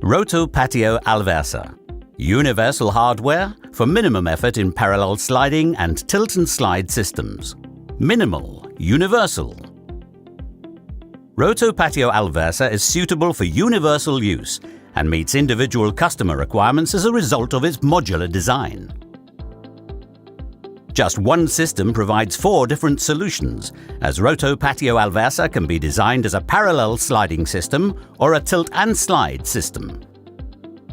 Roto Patio Alversa. Universal hardware for minimum effort in parallel sliding and tilt and slide systems. Minimal, universal. Roto Patio Alversa is suitable for universal use and meets individual customer requirements as a result of its modular design. Just one system provides 4 different solutions, as Roto Patio Alversa can be designed as a parallel sliding system or a tilt and slide system.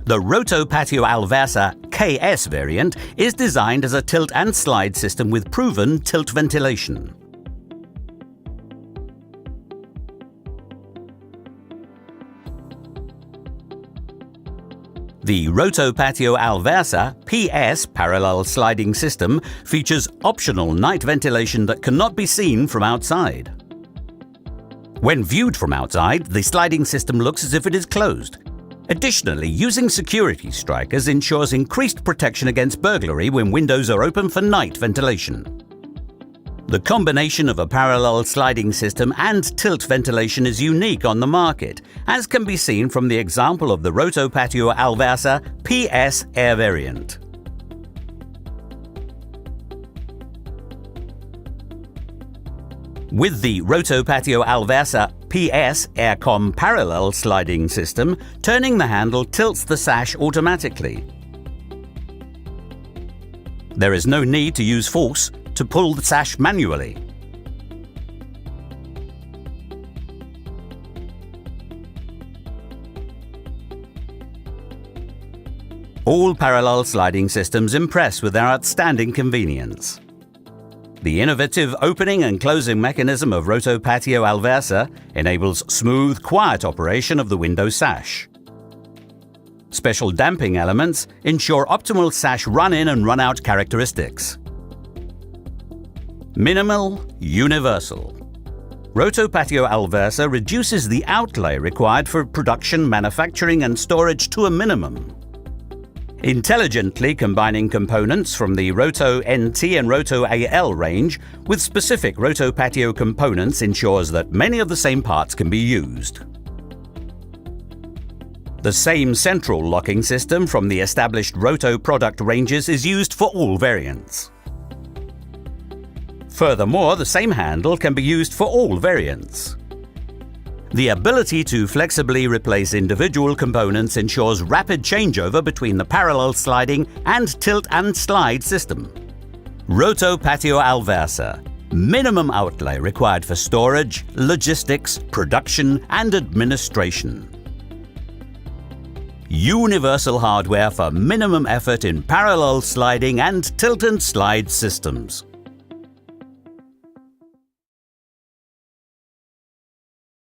The Roto Patio Alversa KS variant is designed as a tilt and slide system with proven tilt ventilation. The Roto Patio Alversa PS parallel sliding system features optional night ventilation that cannot be seen from outside. When viewed from outside, the sliding system looks as if it is closed. Additionally, using security strikers ensures increased protection against burglary when windows are open for night ventilation. The combination of a parallel sliding system and tilt ventilation is unique on the market, as can be seen from the example of the Roto Patio Alversa PS Air variant. With the Roto Patio Alversa PS Aircom parallel sliding system, turning the handle tilts the sash automatically. There is no need to use force to pull the sash manually. All parallel sliding systems impress with their outstanding convenience. The innovative opening and closing mechanism of Roto Patio Alversa enables smooth, quiet operation of the window sash. Special damping elements ensure optimal sash run-in and run-out characteristics. Minimal, universal. Roto Patio Alversa reduces the outlay required for production, manufacturing and storage to a minimum. Intelligently combining components from the Roto NT and Roto AL range with specific Roto Patio components ensures that many of the same parts can be used. The same central locking system from the established Roto product ranges is used for all variants. Furthermore, the same handle can be used for all variants. The ability to flexibly replace individual components ensures rapid changeover between the parallel sliding and tilt and slide system. Roto Patio Alversa. Minimum outlay required for storage, logistics, production and administration. Universal hardware for minimum effort in parallel sliding and tilt and slide systems.